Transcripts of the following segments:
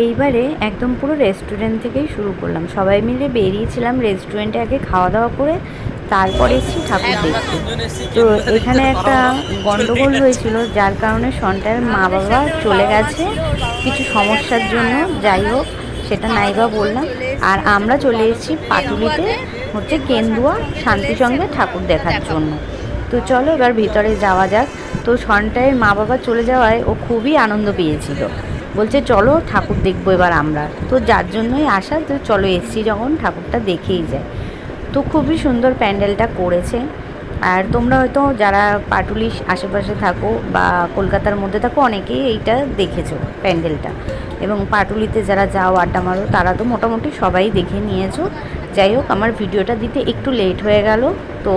এইবারে একদম পুরো রেস্টুরেন্ট থেকেই শুরু করলাম। সবাই মিলে বেরিয়েছিলাম রেস্টুরেন্টে আগে খাওয়া দাওয়া করে, তারপরে এসেছি ঠাকুর দেখতে। তো এখানে একটা গন্ডগোল হয়েছিল, যার কারণে সন্ট্যার মা বাবা চলে গেছে কিছু সমস্যার জন্য। যাই হোক, সেটা নাইবা বললাম। আর আমরা চলে এসেছি পাটুলিতে, হচ্ছে কেন্দুয়া শান্তিসঙ্গে ঠাকুর দেখার জন্য। তো চলো এবার ভিতরে যাওয়া যাক। তো সন্ট্যায়ের মা বাবা চলে যাওয়ায় ও খুবই আনন্দ পেয়েছিল, বলছে চলো ঠাকুর দেখবো এবার আমরা। তো যার জন্যই আসা, তো চলো এসছি যখন ঠাকুরটা দেখেই যায়। তো খুবই সুন্দর প্যান্ডেলটা করেছে। আর তোমরা হয়তো যারা পাটুলির আশেপাশে থাকো বা কলকাতার মধ্যে থাকো, অনেকেই এইটা দেখেছো প্যান্ডেলটা। এবং পাটুলিতে যারা যাও আড্ডা মারো, তারা তো মোটামুটি সবাই দেখে নিয়েছো। যাই হোক, আমার ভিডিওটা দিতে একটু লেট হয়ে গেল। তো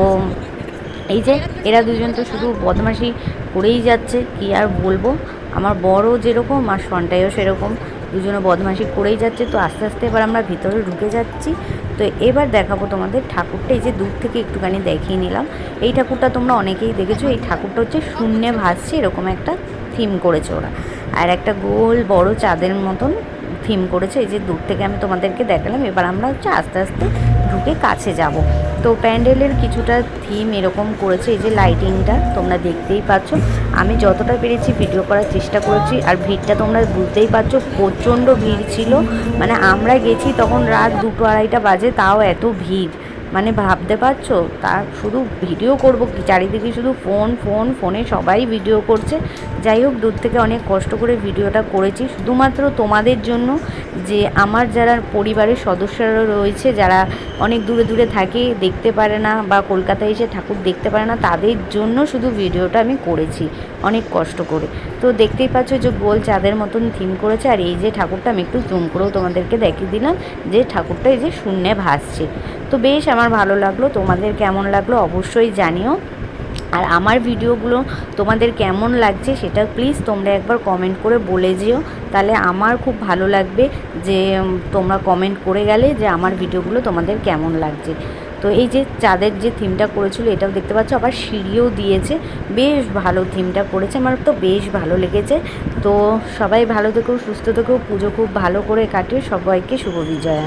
এই যে এরা দুজন তো শুধু বদমাশি করেই যাচ্ছে, কি আর বলবো। আমার বড়ও যেরকম আর সন্টাইও সেরকম, দুজনে বদমাশি করেই যাচ্ছে। তো আস্তে আস্তে এবার আমরা ভিতরে ঢুকে যাচ্ছি। তো এবার দেখাবো তোমাদের ঠাকুরটা। এই যে দূর থেকে একটুখানি দেখিয়ে নিলাম। এই ঠাকুরটা তোমরা অনেকেই দেখেছো। এই ঠাকুরটা হচ্ছে শূন্যে ভাসছে, এরকম একটা থিম করেছে ওরা। আর একটা গোল বড় চাঁদের মতন থিম করেছে। এই যে দূর থেকে আমি তোমাদেরকে দেখালাম। এবার আমরা হচ্ছে আস্তে আস্তে ঢুকে কাছে যাব। তো প্যান্ডেলের কিছুটা থিম এরকম করেছে। এই যে লাইটিংটা তোমরা দেখতেই পাচ্ছ। আমি যতটা পেরেছি ভিডিও করার চেষ্টা করেছি। আর ভিড়টা তোমরা বুঝতেই পারছো, প্রচণ্ড ভিড় ছিল। মানে আমরা গেছি তখন রাত 2-2-2:30 বাজে, তাও এত ভিড়, মানে ভাবতে পারছো। তার শুধু ভিডিও করব কি, চারিদিকে শুধু ফোন ফোন ফোনে সবাই ভিডিও করছে। যাই হোক, দূর থেকে অনেক কষ্ট করে ভিডিওটা করেছি শুধুমাত্র তোমাদের জন্য, যে আমার যারা পরিবারের সদস্যরা রয়েছে, যারা অনেক দূরে দূরে থাকে, দেখতে পারে না বা কলকাতায় এসে ঠাকুর দেখতে পারে না, তাদের জন্য শুধু ভিডিওটা আমি করেছি অনেক কষ্ট করে। তো দেখতেই পাচ্ছ যে গোল চাঁদের মতন থিম করেছে। আর এই যে ঠাকুরটা আমি একটু জুম করেও তোমাদেরকে দেখিয়ে দিলাম, যে ঠাকুরটা এই যে শূন্যে ভাসছে। তো বেশ আমার ভালো লাগলো। তোমাদের কেমন লাগলো অবশ্যই জানিও। আর আমার ভিডিওগুলো তোমাদের কেমন লাগছে সেটা প্লিজ তোমরা একবার কমেন্ট করে বলে যেও, তাহলে আমার খুব ভালো লাগবে যে তোমরা কমেন্ট করে গেলে যে আমার ভিডিওগুলো তোমাদের কেমন লাগছে। তো এই যে চাঁদের যে থিমটা করেছিল, এটাও দেখতে পাচ্ছ, আবার সিঁড়িও দিয়েছে। বেশ ভালো থিমটা করেছে, আমার তো বেশ ভালো লেগেছে। তো সবাই ভালো থেকো, সুস্থ থেকো, পুজো খুব ভালো করে কাটিয়ে। সবাইকে শুভ বিজয়া।